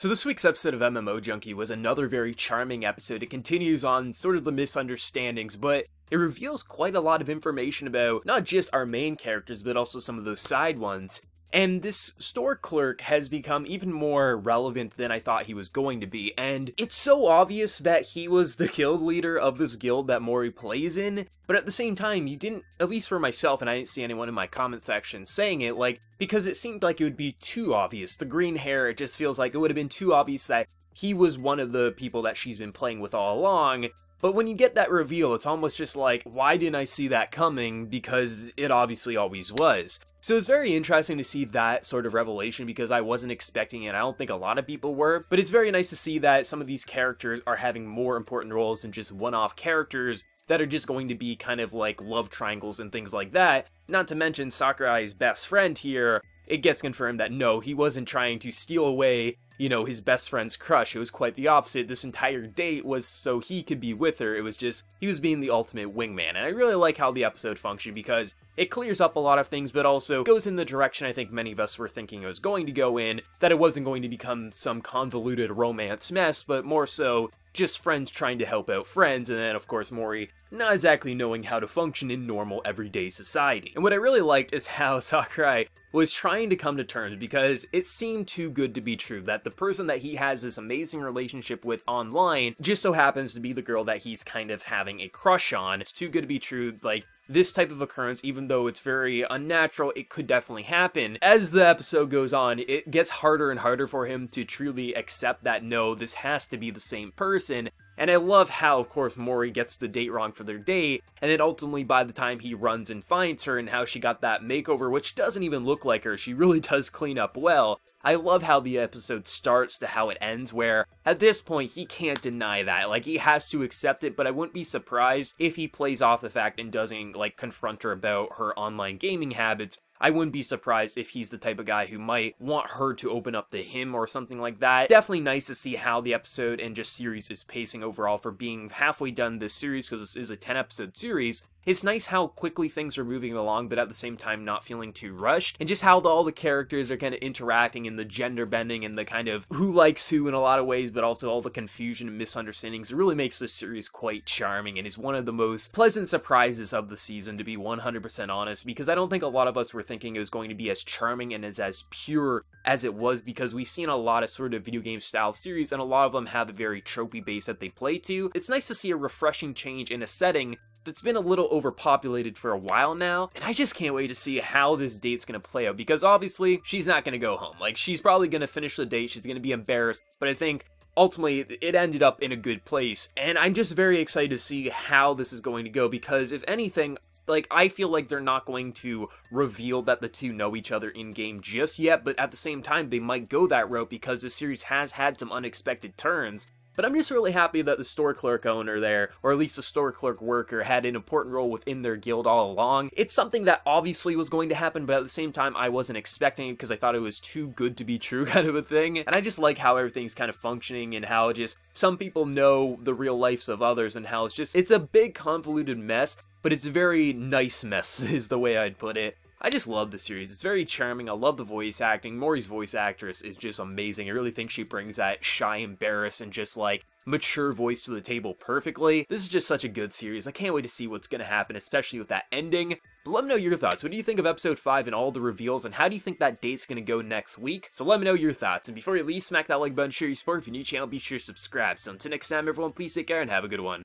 So this week's episode of MMO Junkie was another very charming episode. It continues on sort of the misunderstandings, but it reveals quite a lot of information about not just our main characters, but also some of those side ones. And this store clerk has become even more relevant than I thought he was going to be, and it's so obvious that he was the guild leader of this guild that Mori plays in, but at the same time, you didn't, at least for myself, and I didn't see anyone in my comment section saying it, because it seemed like it would be too obvious. The green hair, it just feels like it would have been too obvious that he was one of the people that she's been playing with all along. But when you get that reveal, it's almost just like, why didn't I see that coming? Because it obviously always was. So it's very interesting to see that sort of revelation because I wasn't expecting it. I don't think a lot of people were. But it's very nice to see that some of these characters are having more important roles than just one-off characters that are just going to be kind of like love triangles and things like that. Not to mention Sakurai's best friend here. It gets confirmed that no, he wasn't trying to steal away, you know, his best friend's crush. It was quite the opposite. This entire date was so he could be with her. It was just, he was being the ultimate wingman. And I really like how the episode functioned because it clears up a lot of things, but also goes in the direction I think many of us were thinking it was going to go in, that it wasn't going to become some convoluted romance mess, but more so just friends trying to help out friends, and then of course Mori not exactly knowing how to function in normal everyday society. And what I really liked is how Sakurai was trying to come to terms because it seemed too good to be true that the person that he has this amazing relationship with online just so happens to be the girl that he's kind of having a crush on. It's too good to be true. Like, this type of occurrence, even though it's very unnatural, it could definitely happen. As the episode goes on, it gets harder and harder for him to truly accept that no, this has to be the same person. And I love how, of course, Mori gets the date wrong for their date, and then ultimately by the time he runs and finds her and how she got that makeover, which doesn't even look like her, she really does clean up well. I love how the episode starts to how it ends, where at this point he can't deny that. Like, he has to accept it, but I wouldn't be surprised if he plays off the fact and doesn't, like, confront her about her online gaming habits. I wouldn't be surprised if he's the type of guy who might want her to open up to him or something like that. Definitely nice to see how the episode and just series is pacing overall for being halfway done this series, because this is a 10-episode series. It's nice how quickly things are moving along, but at the same time not feeling too rushed, and just how all the characters are kind of interacting and the gender bending and the kind of who likes who in a lot of ways, but also all the confusion and misunderstandings. It really makes this series quite charming and is one of the most pleasant surprises of the season, to be 100% honest, because I don't think a lot of us were thinking it was going to be as charming and as pure as it was, because we've seen a lot of sort of video game style series and a lot of them have a very tropey base that they play to. It's nice to see a refreshing change in a setting that's been a little overpopulated for a while now, and I just can't wait to see how this date's gonna play out, because obviously, she's not gonna go home. Like, she's probably gonna finish the date, she's gonna be embarrassed, but I think ultimately, it ended up in a good place, and I'm just very excited to see how this is going to go, because if anything, like, I feel like they're not going to reveal that the two know each other in-game just yet, but at the same time, they might go that route because the series has had some unexpected turns. But I'm just really happy that the store clerk owner there, or at least the store clerk worker, had an important role within their guild all along. It's something that obviously was going to happen, but at the same time, I wasn't expecting it because I thought it was too good to be true kind of a thing. And I just like how everything's kind of functioning and how just some people know the real lives of others and how it's a big convoluted mess, but it's a very nice mess is the way I'd put it. I just love the series. It's very charming. I love the voice acting. Mori's voice actress is just amazing. I really think she brings that shy, embarrassed, and just like mature voice to the table perfectly. This is just such a good series. I can't wait to see what's going to happen, especially with that ending. But let me know your thoughts. What do you think of episode 5 and all the reveals, and how do you think that date's going to go next week? So let me know your thoughts. And before you leave, smack that like button, share your support. If you're new to the channel, be sure to subscribe. So until next time, everyone, please take care and have a good one.